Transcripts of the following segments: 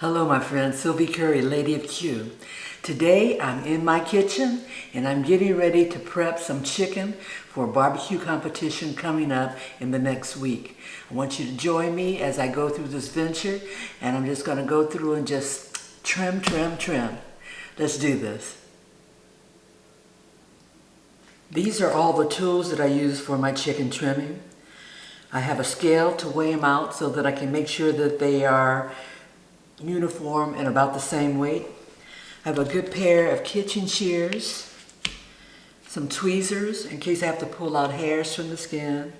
Hello my friend, Sylvie Curry, Lady of Q. Today I'm in my kitchen and I'm getting ready to prep some chicken for a barbecue competition coming up in the next week. I want you to join me as I go through this venture, and I'm just going to go through and just trim. Let's do this. These are all the tools that I use for my chicken trimming. I have a scale to weigh them out so that I can make sure that they are uniform and about the same weight. I have a good pair of kitchen shears, some tweezers in case I have to pull out hairs from the skin,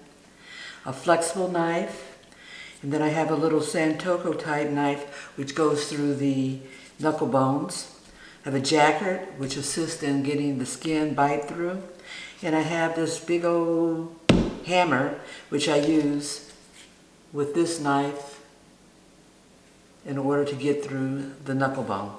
a flexible knife, and then I have a little Santoku type knife which goes through the knuckle bones. I have a jacket which assists in getting the skin bite through, and I have this big old hammer which I use with this knife in order to get through the knuckle bone.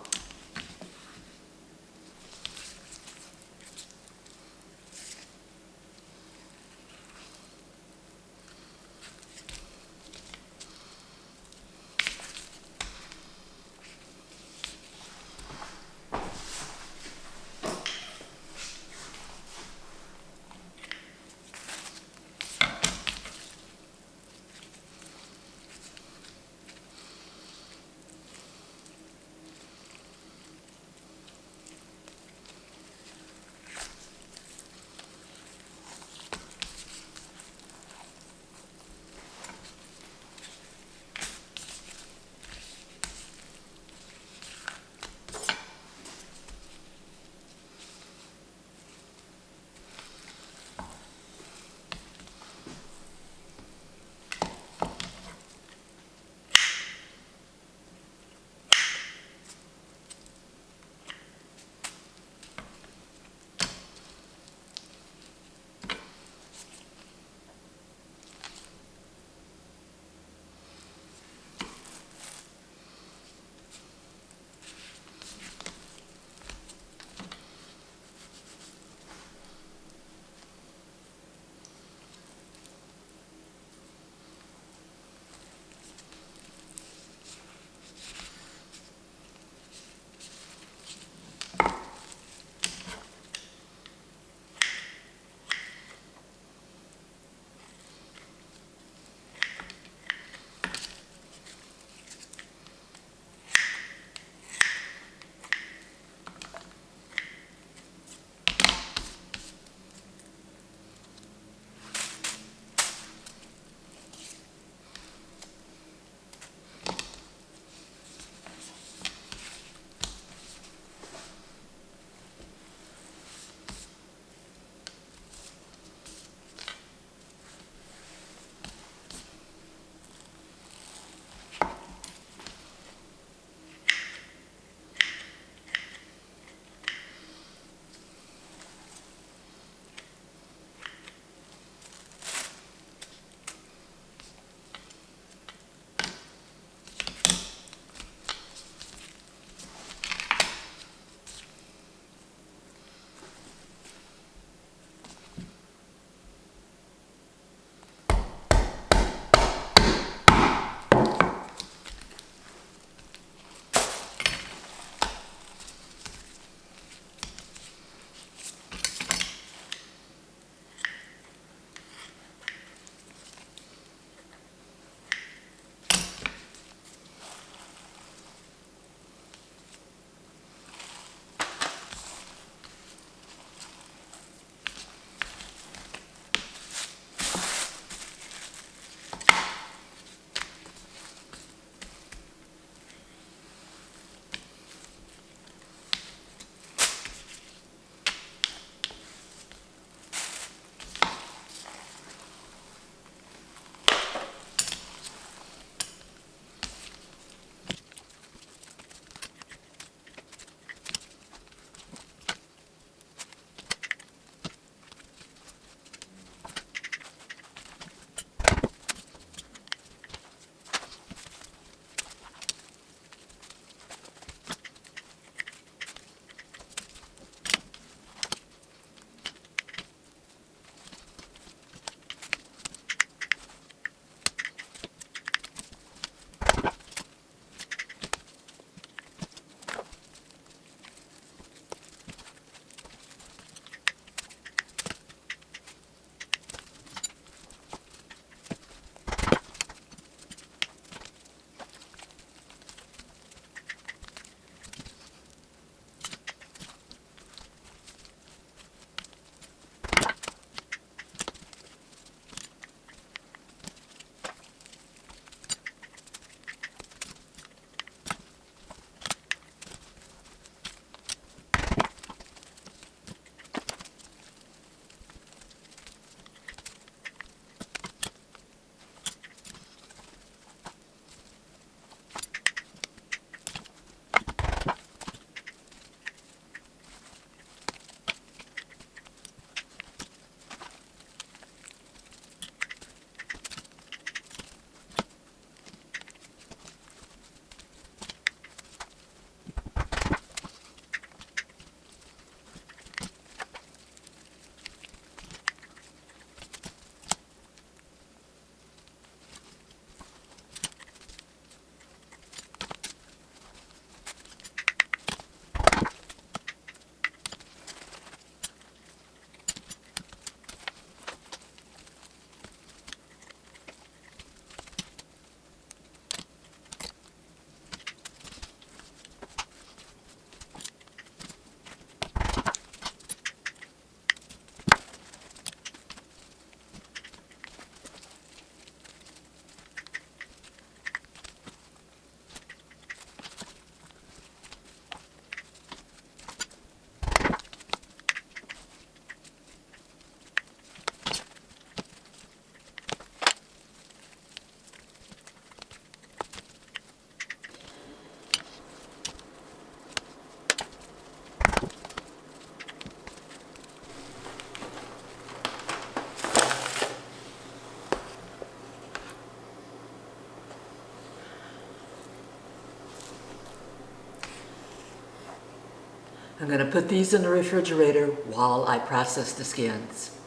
I'm going to put these in the refrigerator while I process the skins.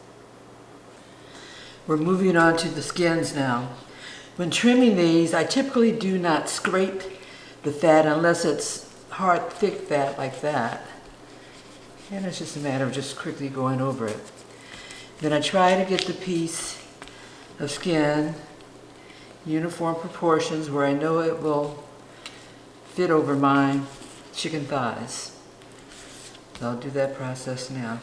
We're moving on to the skins now. When trimming these, I typically do not scrape the fat unless it's hard, thick fat like that. And it's just a matter of just quickly going over it. Then I try to get the piece of skin uniform proportions where I know it will fit over my chicken thighs. So I'll do that process now.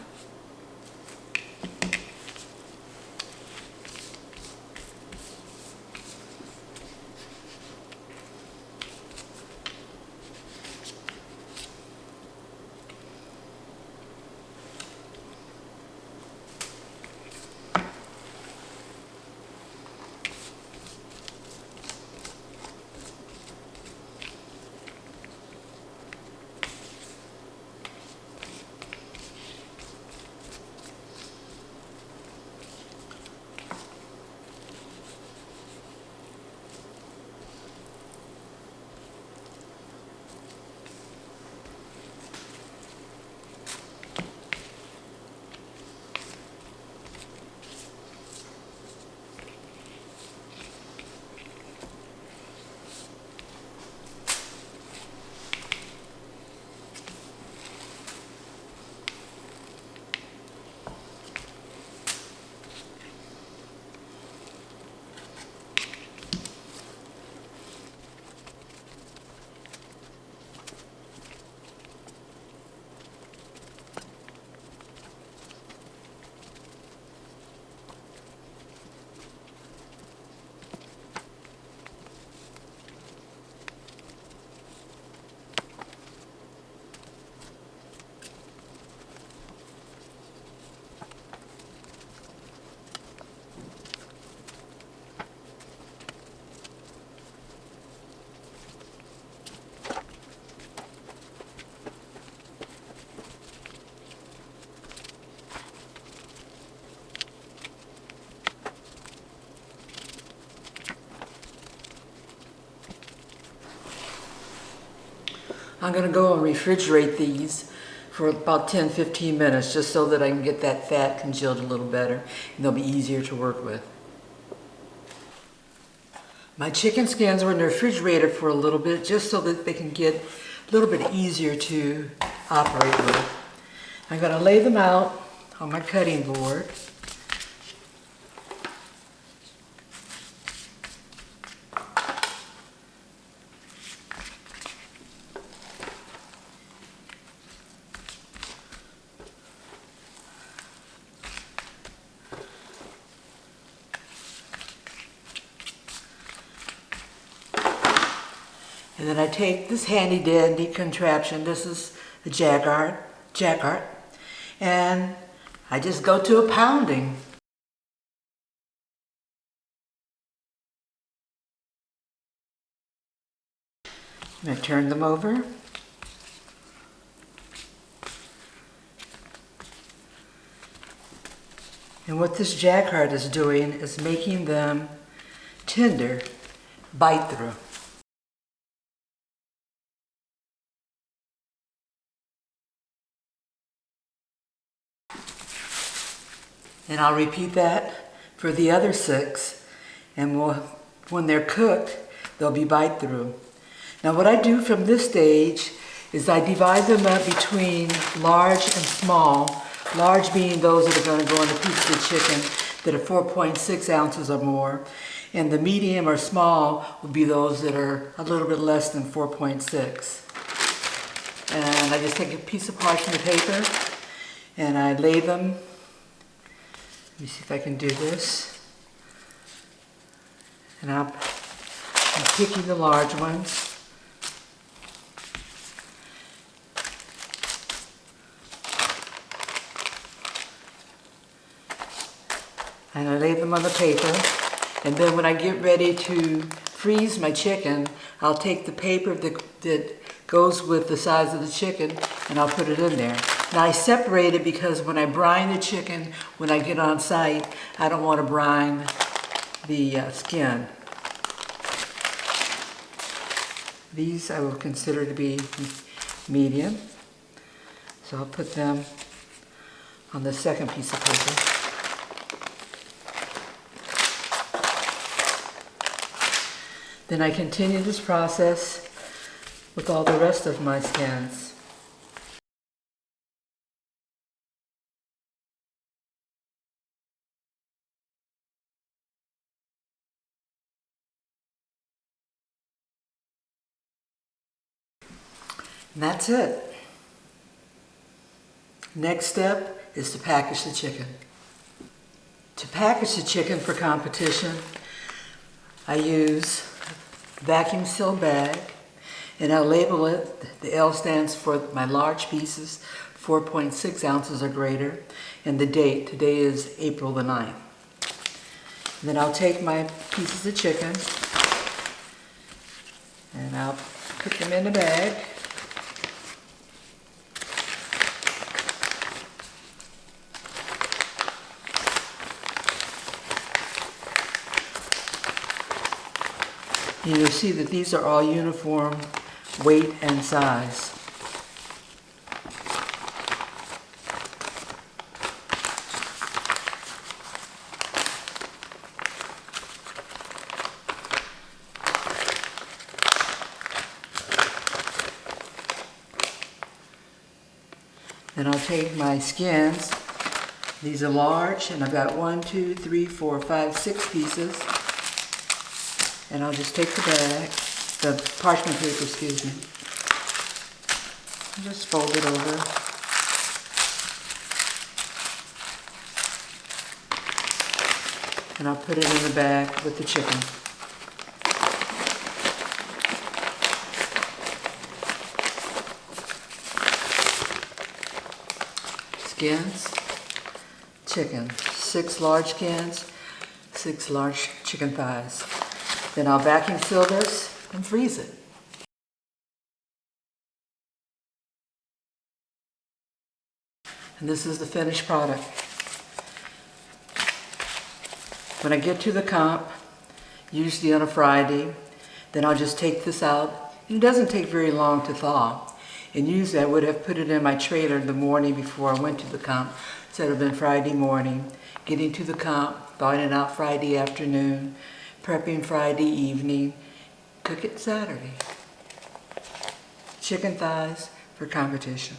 I'm going to go and refrigerate these for about 10-15 minutes just so that I can get that fat congealed a little better and they'll be easier to work with. My chicken skins were in the refrigerator for a little bit just so that they can get a little bit easier to operate with. I'm going to lay them out on my cutting board. And then I take this handy dandy contraption, this is a jack and I just go to a pounding. And I turn them over. And what this jacquard is doing is making them tender, bite through. And I'll repeat that for the other 6, and when they're cooked, they'll be bite through. Now what I do from this stage is I divide them up between large and small, large being those that are going to go in a piece of chicken that are 4.6 ounces or more, and the medium or small would be those that are a little bit less than 4.6. And I just take a piece of parchment paper and I lay them. Let me see if I can do this. And I'm picking the large ones. And I lay them on the paper. And then when I get ready to freeze my chicken, I'll take the paper that goes with the size of the chicken and I'll put it in there. Now I separate it because when I brine the chicken, when I get on site, I don't want to brine the skin. These I will consider to be medium. So I'll put them on the second piece of paper. Then I continue this process with all the rest of my skins. And that's it. Next step is to package the chicken. To package the chicken for competition, I use a vacuum sealed bag, and I'll label it. The L stands for my large pieces, 4.6 ounces or greater, and the date. Today is April the 9th. And then I'll take my pieces of chicken and I'll put them in the bag. And you'll see that these are all uniform weight and size. Then I'll take my skins. These are large, and I've got 1, 2, 3, 4, 5, 6 pieces. And I'll just take the bag, the parchment paper, excuse me, and just fold it over. And I'll put it in the bag with the chicken. Skins, chicken, 6 large skins, 6 large chicken thighs. Then I'll vacuum seal this and freeze it. And this is the finished product. When I get to the comp, usually on a Friday, then I'll just take this out. It doesn't take very long to thaw. And usually I would have put it in my trailer the morning before I went to the comp. So it would have been Friday morning, getting to the comp, thawing it out Friday afternoon, prepping Friday evening, cook it Saturday. Chicken thighs for competition.